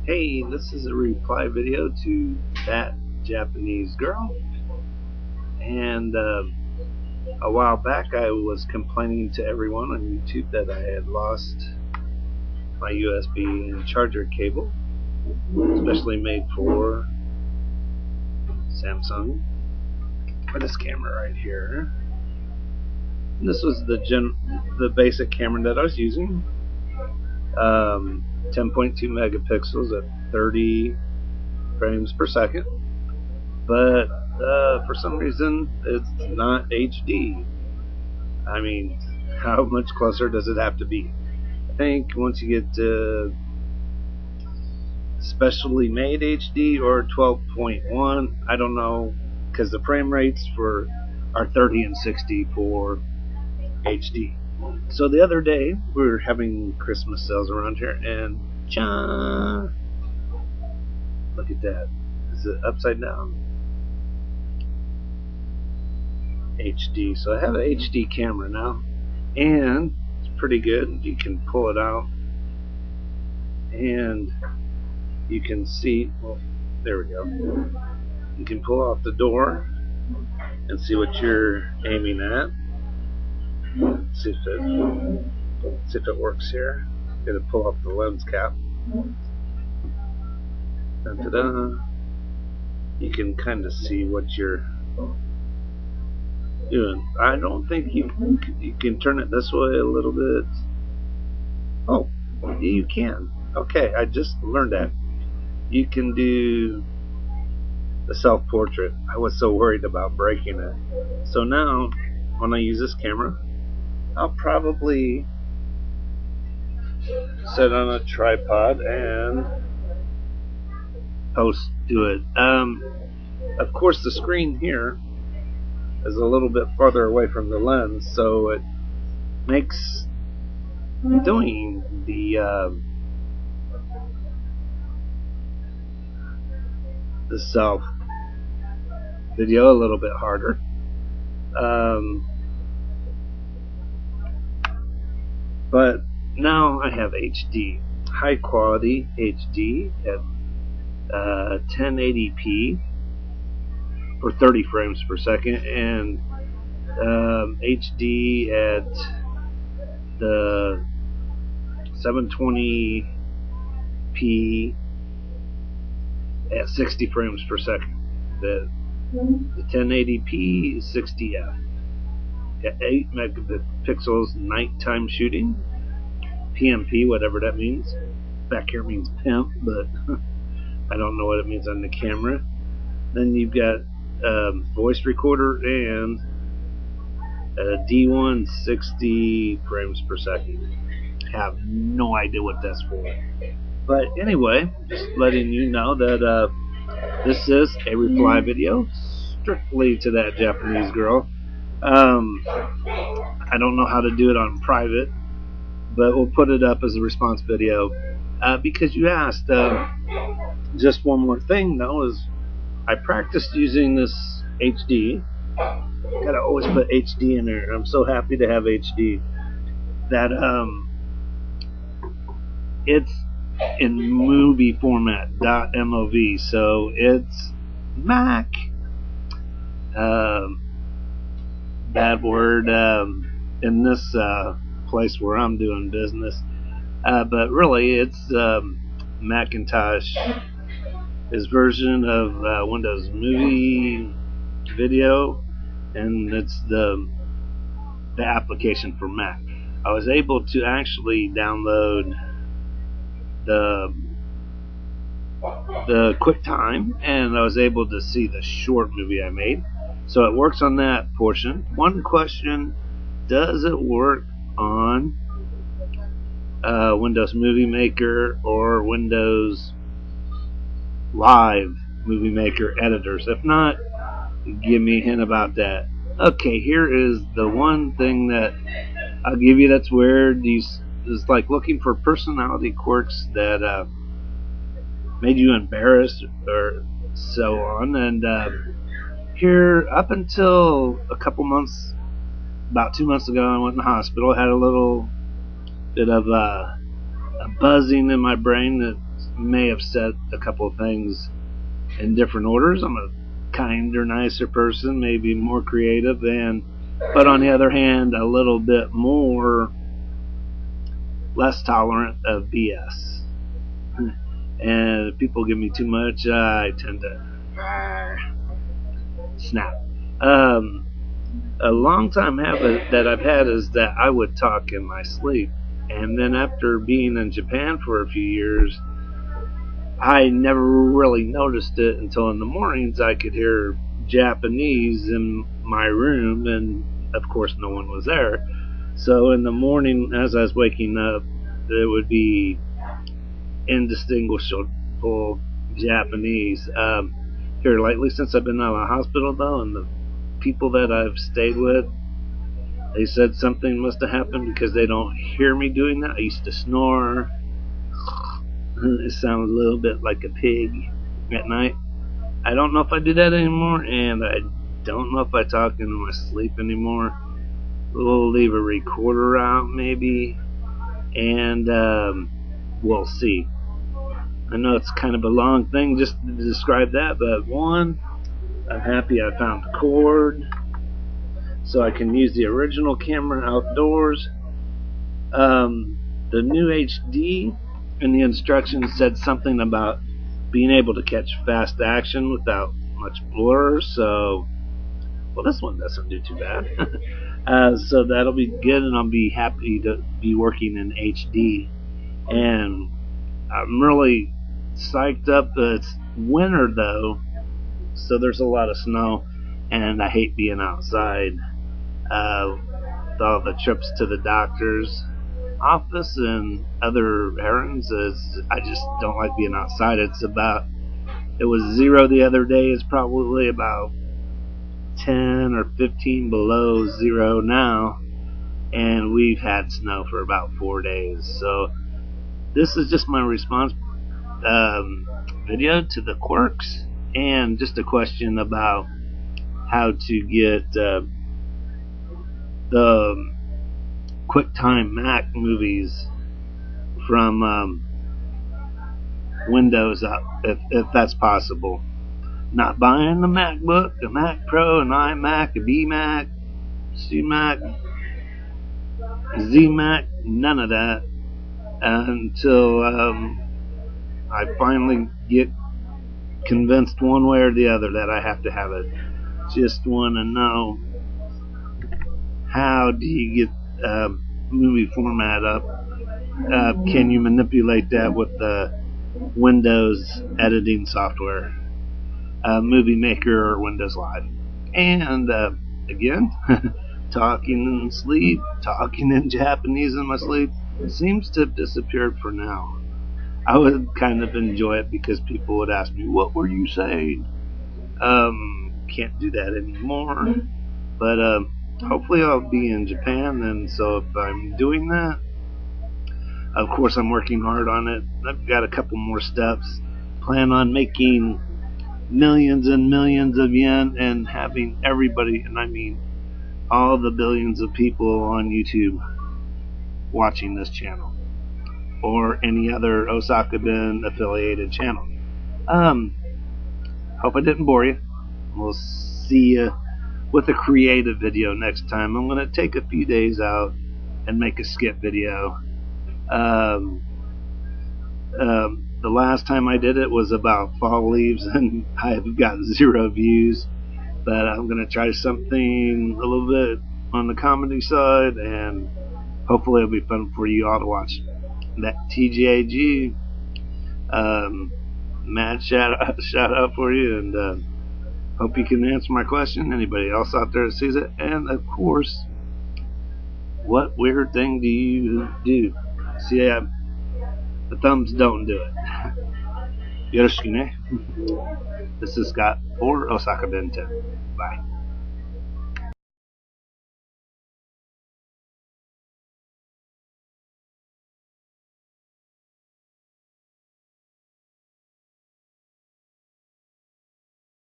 Hey, this is a reply video to that Japanese girl. And a while back I was complaining to everyone on YouTube that I had lost my USB and charger cable, especially made for Samsung, for this camera right here. And this was the basic camera that I was using. 10.2 megapixels at 30 frames per second, but for some reason it's not HD. I mean, how much closer does it have to be? I think once you get to specially made HD or 12.1, I don't know, because the frame rates are 30 and 60 for HD. So the other day we were having Christmas sales around here, and look at that. Is it upside down? HD. So I have an HD camera now, and it's pretty good. You can pull it out and you can see, well, there we go. You can pull off the door and see what you're aiming at. See if it works here. Gotta pull off the lens cap. Ta-da! You can kind of see what you're doing. I don't think you can turn it this way a little bit. Oh, you can. Okay, I just learned that. You can do the self-portrait. I was so worried about breaking it. So now, when I use this camera, I'll probably sit on a tripod and post to it. Of course, the screen here is a little bit farther away from the lens, so it makes doing the self video a little bit harder. But now I have HD, high quality HD at 1080p for 30 frames per second, and HD at the 720p at 60 frames per second. The 1080p is 60f. At 8 megapixels nighttime shooting, PMP, whatever that means. Back here means pimp, but I don't know what it means on the camera. Then you've got voice recorder and D1 60 frames per second. Have no idea what that's for. But anyway, just letting you know that this is a reply video strictly to that Japanese girl. I don't know how to do it on private, but we'll put it up as a response video because you asked. Just one more thing though is I practiced using this HD. Gotta always put HD in there. I'm so happy to have HD. That it's in movie format .mov, so it's Mac. Bad word in this place where I'm doing business, but really it's Macintosh. His version of Windows Movie Video, and it's the application for Mac. I was able to actually download the QuickTime, and I was able to see the short movie I made. So it works on that portion. One question: does it work on Windows Movie Maker or Windows Live Movie Maker editors? If not, give me a hint about that. Okay, here is the one thing that I'll give you that's weird. Is like looking for personality quirks that made you embarrassed or so on. And here, up until a couple months, about 2 months ago, I went in the hospital. I had a little bit of a buzzing in my brain that may have said a couple of things in different orders. I'm a kinder, nicer person, maybe more creative, but on the other hand, a little bit more less tolerant of BS. And if people give me too much, I tend to snap. A long time habit that I've had is that I would talk in my sleep. And then after being in Japan for a few years, I never really noticed it until in the mornings I could hear Japanese in my room, and of course no one was there. So in the morning as I was waking up, it would be indistinguishable Japanese. Here lately, since I've been out of the hospital though, and the people that I've stayed with, they said something must have happened because they don't hear me doing that. I used to snore. It sounds a little bit like a pig at night. I don't know if I do that anymore, and I don't know if I talk in my sleep anymore. We'll leave a recorder out maybe, and we'll see. I know it's kind of a long thing just to describe that, but one, I'm happy I found the cord so I can use the original camera outdoors. The new HD in the instructions said something about being able to catch fast action without much blur, so well, this one doesn't do too bad. So that'll be good, and I'll be happy to be working in HD. And I'm really psyched up. It's winter though, so there's a lot of snow, and I hate being outside. With all the trips to the doctor's office and other errands, I just don't like being outside. It was 0 the other day. It's probably about 10 or 15 below 0 now, and we've had snow for about 4 days. So this is just my response video to the quirks, and just a question about how to get the QuickTime Mac movies from Windows up, if that's possible. Not buying the MacBook, a Mac Pro, an iMac, a BMac, CMac, ZMac, none of that until I finally get convinced one way or the other that I have to have it. Just want to know, how do you get movie format up? Can you manipulate that with the Windows editing software, Movie Maker or Windows Live? And again, talking in sleep, talking in Japanese in my sleep, seems to have disappeared for now. I would kind of enjoy it because people would ask me, what were you saying? Can't do that anymore, but hopefully I'll be in Japan, and so if I'm doing that, of course I'm working hard on it. I've got a couple more steps. Plan on making millions and millions of yen and having everybody, and I mean all the billions of people on YouTube watching this channel or any other Osaka Ben affiliated channel. Hope I didn't bore you. We'll see you with a creative video next time. I'm going to take a few days out and make a skit video. The last time I did it was about fall leaves, and I've got 0 views. But I'm going to try something a little bit on the comedy side, and hopefully it'll be fun for you all to watch. That TJG, mad shout out for you, and hope you can answer my question. Anybody else out there that sees it, and of course, what weird thing do you do? See, the thumbs don't do it. Yoroshiku ne. This is Scott for Osaka Ben 10. Bye.